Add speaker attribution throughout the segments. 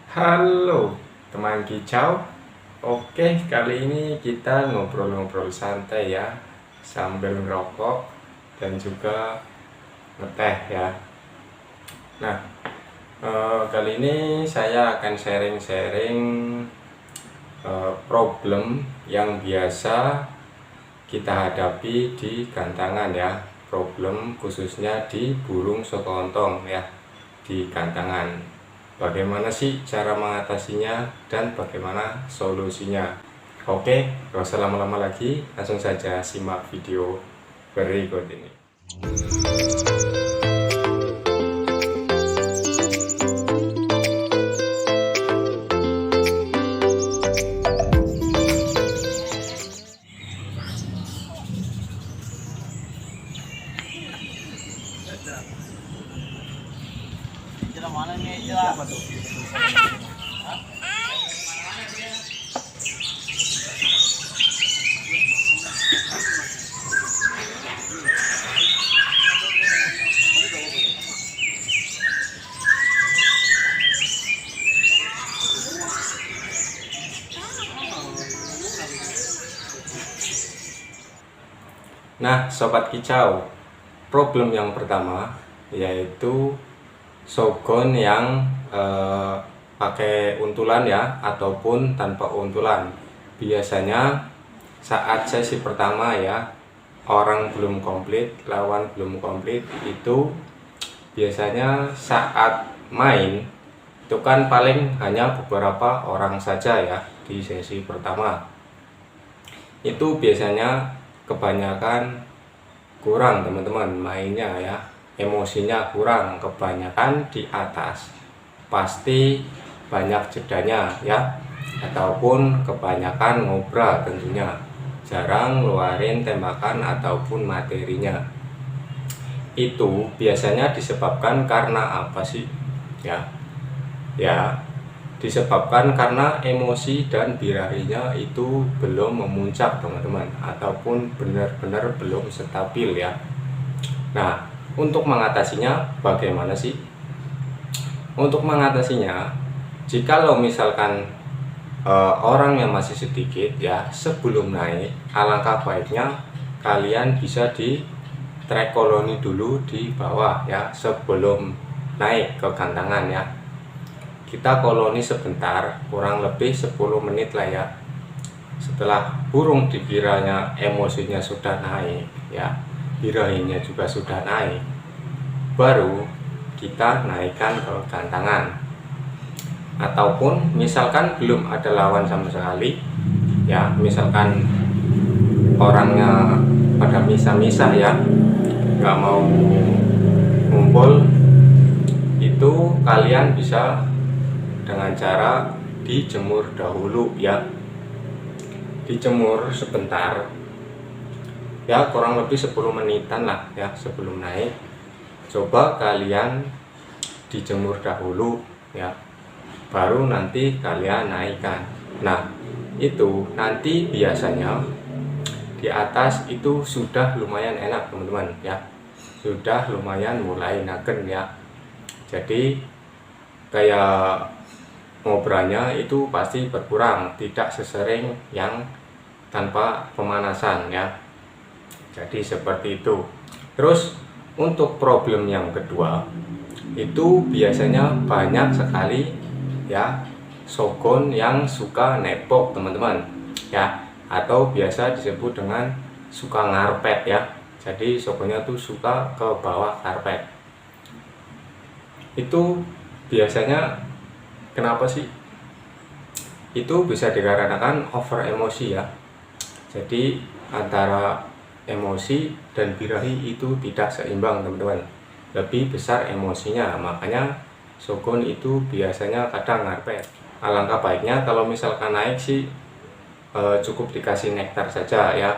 Speaker 1: Halo teman kicau. Oke, kali ini kita ngobrol-ngobrol santai ya, sambil ngerokok dan juga ngeteh ya. Nah, kali ini saya akan sharing-sharing problem yang biasa kita hadapi di gantangan ya. Problem khususnya di burung sokontong ya, di gantangan. Bagaimana sih cara mengatasinya dan bagaimana solusinya? Oke, gak usah lama-lama lagi, langsung saja simak video berikut ini. Nah, sobat kicau, problem yang pertama yaitu sogon yang pakai untulan ya, ataupun tanpa untulan. Biasanya saat sesi pertama ya, orang belum komplit, lawan belum komplit, itu biasanya saat main itu kan paling hanya beberapa orang saja ya di sesi pertama. Itu biasanya kebanyakan kurang teman-teman mainnya ya, emosinya kurang, kebanyakan di atas, pasti banyak jedanya ya, ataupun kebanyakan ngobrol tentunya, jarang ngeluarin tembakan ataupun materinya. Itu biasanya disebabkan karena apa sih ya? Disebabkan karena emosi dan birahinya itu belum memuncak teman-teman, ataupun benar-benar belum stabil ya. Nah, untuk mengatasinya bagaimana sih? Untuk mengatasinya, jikalau misalkan orang yang masih sedikit ya, sebelum naik alangkah baiknya kalian bisa di trek koloni dulu di bawah ya, sebelum naik ke gantangan ya. Kita koloni sebentar, kurang lebih 10 menit lah ya. Setelah burung dikiranya emosinya sudah naik ya, birahinya juga sudah naik, baru kita naikkan ke gantangan. Ataupun misalkan belum ada lawan sama sekali ya, misalkan orangnya pada misah-misah ya, nggak mau ngumpul, itu kalian bisa dengan cara dijemur dahulu ya, dijemur sebentar ya, kurang lebih 10 menitan lah ya sebelum naik. Coba kalian dijemur dahulu ya, baru nanti kalian naikkan. Nah, itu nanti biasanya di atas itu sudah lumayan enak teman-teman ya, sudah lumayan mulai naken ya. Jadi kayak ngobrolnya itu pasti berkurang, tidak sesering yang tanpa pemanasan ya. Jadi seperti itu. Terus untuk problem yang kedua, itu biasanya banyak sekali ya sogon yang suka nepok teman-teman ya, atau biasa disebut dengan suka ngarpet ya. Jadi sogonnya tuh suka ke bawah karpet. Itu biasanya kenapa sih? Itu bisa dikarenakan over emosi ya. Jadi antara emosi dan birahi itu tidak seimbang teman-teman, lebih besar emosinya, makanya sogon itu biasanya kadang ngarpet. Alangkah baiknya kalau misalkan naik sih cukup dikasih nektar saja ya.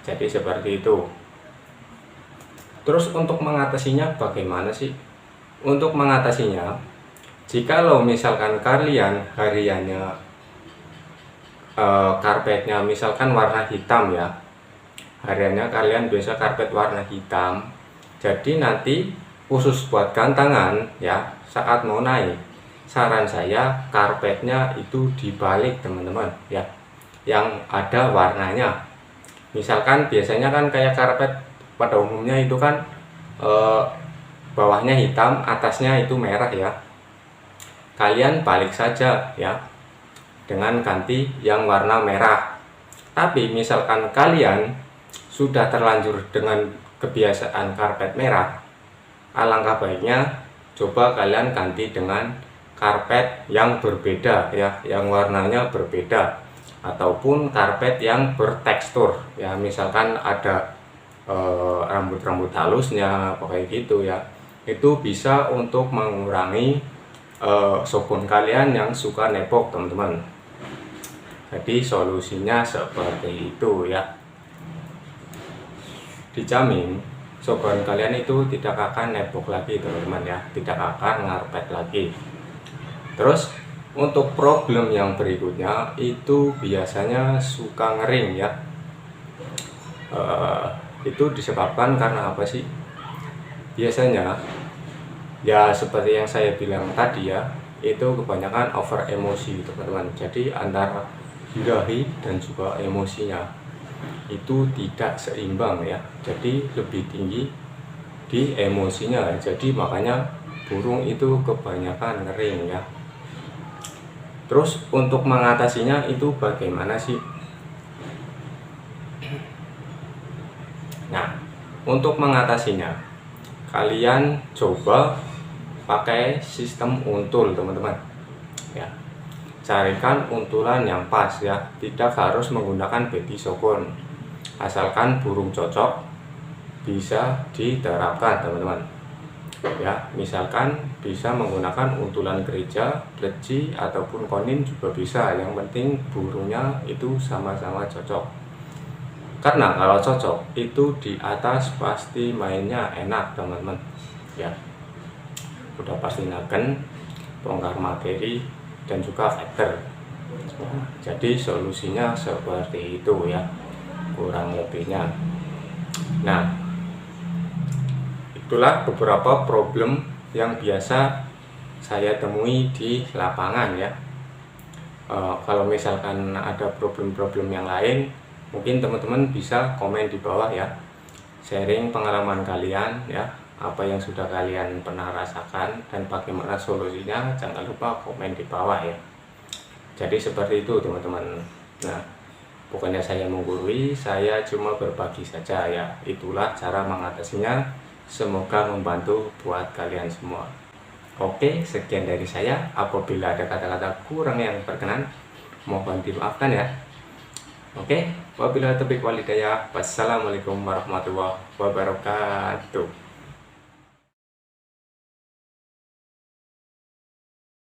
Speaker 1: Jadi seperti itu. Terus untuk mengatasinya bagaimana sih? Untuk mengatasinya, jikalau misalkan kalian hariannya karpetnya misalkan warna hitam ya, hariannya kalian biasa karpet warna hitam, jadi nanti khusus buat gantangan ya, saat mau naik saran saya karpetnya itu dibalik teman-teman ya, yang ada warnanya. Misalkan biasanya kan kayak karpet pada umumnya itu kan eh, bawahnya hitam, atasnya itu merah ya. Kalian balik saja ya, dengan ganti yang warna merah. Tapi misalkan kalian sudah terlanjur dengan kebiasaan karpet merah, alangkah baiknya coba kalian ganti dengan karpet yang berbeda ya, yang warnanya berbeda, ataupun karpet yang bertekstur ya, misalkan ada rambut-rambut halusnya kayak gitu ya. Itu bisa untuk mengurangi sabun kalian yang suka nepok teman-teman. Jadi solusinya seperti itu ya, dijamin sabun kalian itu tidak akan nepok lagi teman-teman ya, tidak akan ngarpet lagi. Terus untuk problem yang berikutnya itu biasanya suka ngering ya. Itu disebabkan karena apa sih? Biasanya ya seperti yang saya bilang tadi ya, itu kebanyakan over emosi teman-teman. Jadi antara birahi dan juga emosinya itu tidak seimbang ya, jadi lebih tinggi di emosinya. Jadi makanya burung itu kebanyakan ngering ya. Terus untuk mengatasinya itu bagaimana sih? Nah, untuk mengatasinya kalian coba pakai sistem untul teman-teman ya. Carikan untulan yang pas ya, tidak harus menggunakan baby shotgun, asalkan burung cocok bisa diterapkan teman-teman ya. Misalkan bisa menggunakan untulan gereja, pleci, ataupun konin juga bisa, yang penting burungnya itu sama-sama cocok. Karena kalau cocok itu di atas pasti mainnya enak teman-teman ya, udah pasti naken, bongkar materi, dan juga factor. Jadi solusinya seperti itu ya, kurang lebihnya. Nah, itulah beberapa problem yang biasa saya temui di lapangan ya. Kalau misalkan ada problem-problem yang lain, mungkin teman-teman bisa komen di bawah ya, sharing pengalaman kalian ya, apa yang sudah kalian pernah rasakan dan bagaimana solusinya. Jangan lupa komen di bawah ya. Jadi seperti itu teman-teman. Nah, bukannya saya menggurui, saya cuma berbagi saja ya. Itulah cara mengatasinya, semoga membantu buat kalian semua. Oke, sekian dari saya. Apabila ada kata-kata kurang yang berkenan, mohon dimaafkan ya. Oke, wabillahi taufiq wal hidayah. Wassalamualaikum warahmatullahi wabarakatuh.